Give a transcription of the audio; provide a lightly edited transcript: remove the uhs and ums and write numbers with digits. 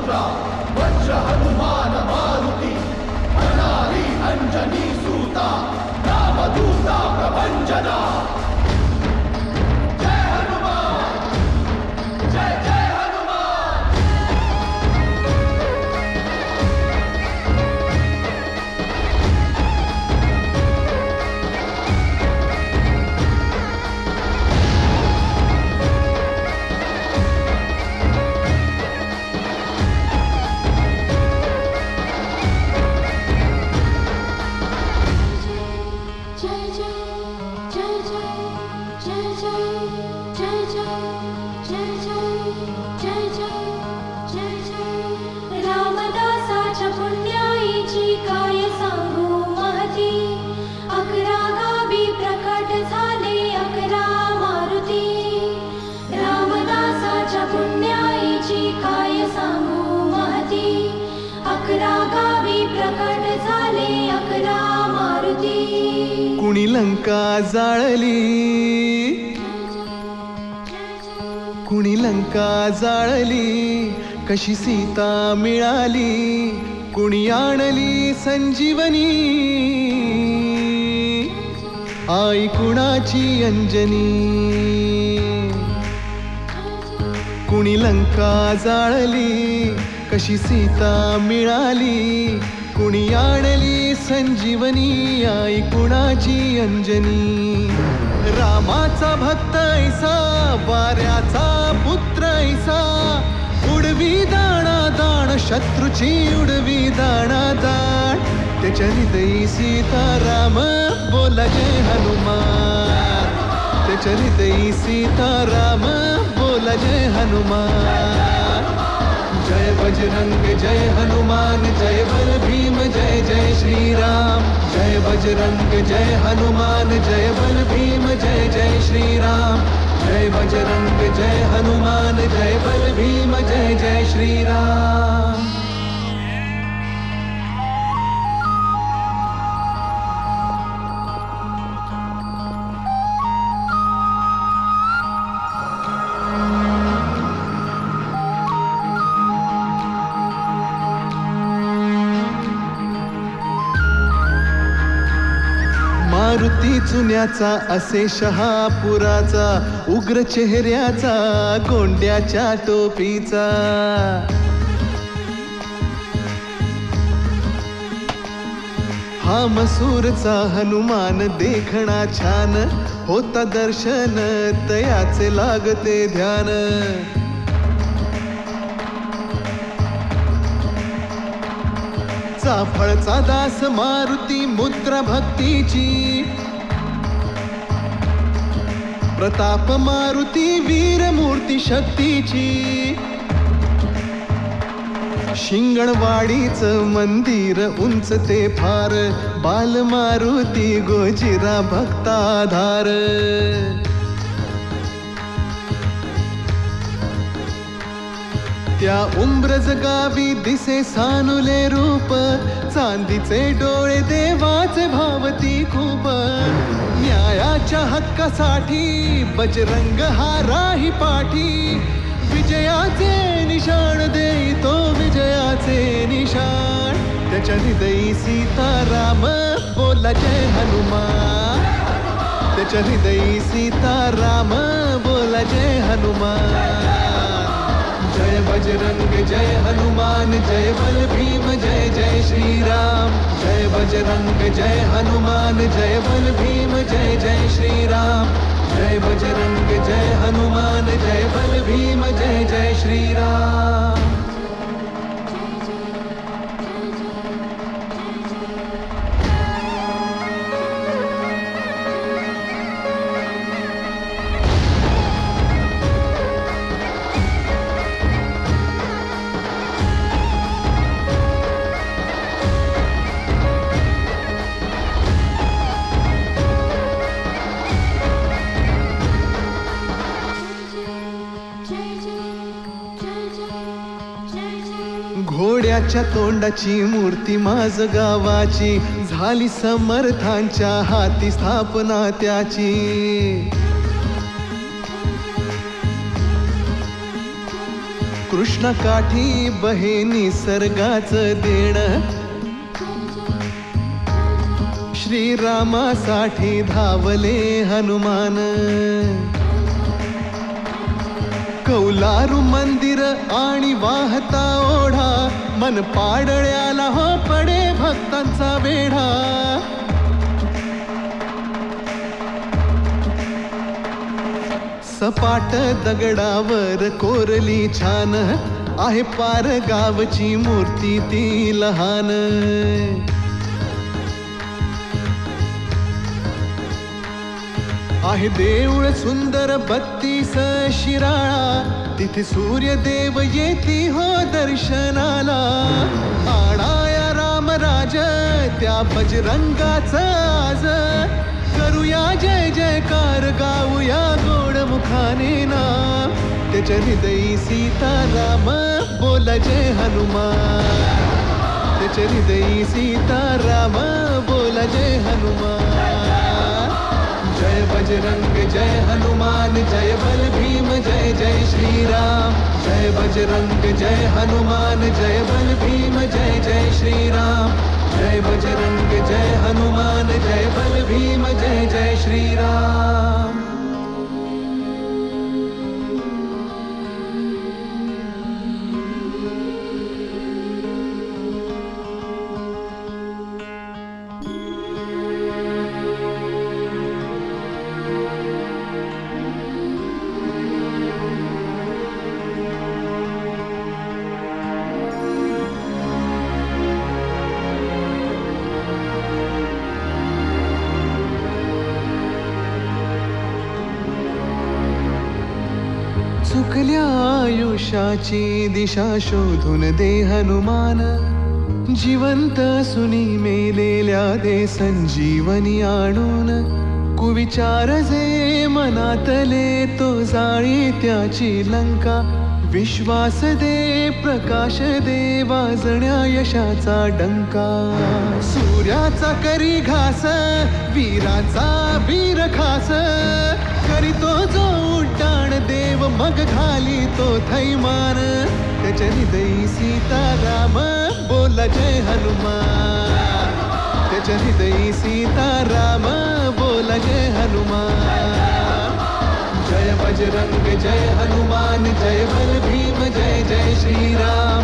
महारुद्रा वज्र हनुमान मारुती अनारी अंजनी सूता रामदूता प्रभंजना जय हनुमान जय जय हनुमान। रामदासाच्या पुण्याईची काय सांगू महती, 11 गावी प्रकट झाले 11 मारुती। रामदासाच्या पुण्याईची काय सांगू महती, 11 गावी प्रकट झाले 11 मारुती। कुणी लंका जाळली, कुणी लंका जाळली, कशी सीता मिळाली, कुणी आणली संजीवनी, आई कुणाची अंजनी। कुणी लंका जाळली, कशी सीता मिळाली, कुणी आणली संजीवनी, आई कुणाची अंजनी। रामाचा भक्त ऐसा, वाऱ्याचा पुत्र ऐसा, उडवी दाणा दाण शत्रूची उडवी दाणा दाण, त्याच्या हृदयी सीताराम बोला जय हनुमान, त्याच्या हृदयी सीताराम बोला जय हनुमान। जय बजरंग जय हनुमान जय बल भीम जय जय श्रीराम, जय बजरंग जय हनुमान जय बल भीम जय जय श्रीराम, जय बजरंग जय हनुमान जय बल भीम जय जय श्रीराम। मारुती चुन्याचा असे शहापुराचा, उग्र चेहऱ्याचा कोंड्याच्या टोपीचा, हा मसूरचा हनुमान देखणा छान, होता दर्शन तयाचे लागते ध्यान। चाफळचा दास मारुती मुद्रा भक्तीची, प्रताप मारुती वीर मूर्ती शक्तीची। शिंगणवाडीच मंदिर उंच ते फार, बाल मारुती गोजिरा भक्ताधार। त्या उंब्रज गावी दिसे सानुले रूप, चांदीचे डोळे देवाचे भावती खूप। न्यायाच्या हक्कासाठी बजरंग हा राही पाठी, विजयाचे निशाण देतो विजयाचे निशाण, त्याच्या हृदयी सीताराम बोला जय हनुमान, त्याच्या हृदयी सीताराम बोला जय हनुमान। जय बजरंग जय हनुमान जय बल भीम जय जय श्रीराम, जय बजरंग जय हनुमान जय बल भीम जय जय श्रीराम, जय बजरंग जय हनुमान जय बल भीम जय जय श्रीराम। घोड्याच्या तोंडाची मूर्ती माझ गावाची, झाली समर्थांच्या हाती स्थापना त्याची। कृष्ण काठी बहे निसर्गाचं देण, श्रीरामासाठी धावले हनुमान. कौलारू मंदिर आणि वाहता ओढा, मन पाडळ्याला हो पडे भक्तांचा वेढा. सपाट दगडावर कोरली छान, आहे पार गावची मूर्ती ती लहान. आहे देऊळ सुंदर 32 शिराळा, तिथे सूर्यदेव येती हो दर्शनाला. आणाया रामराज त्या बजरंगाचा आज, करूया जय जयकार गाऊया गोड मुखाने नाम. त्याच्या हृदयी सीताराम बोला जय हनुमान. त्याच्या हृदयी सीताराम बोला जय हनुमान. जय बजरंग जय हनुमान, जय बल भीम जय जय श्रीराम. जय बजरंग जय हनुमान, जय बल भीम जय जय श्रीराम. जय बजरंग जय हनुमान, जय बल भीम जय जय श्रीराम. चुकल्या आयुष्याची दिशा शोधून दे हनुमान. जिवंत सुनी मेलेल्या दे संजीवनी आणून. कुविचार जे मनातले तो जाळी त्याची लंका. विश्वास दे प्रकाश दे वाजण्या यशाचा डंका. सूर्याचा करी घास वीराचा वीर खास. करीतो जो उड्डाण देव मग घाली तो थैमान. त्याच्या हृदयी सीताराम बोला जय हनुमान. त्याच्या हृदयी सीताराम बोला जय हनुमान. जय बजरंग जय हनुमान, जय बल भीम जय जय श्रीराम.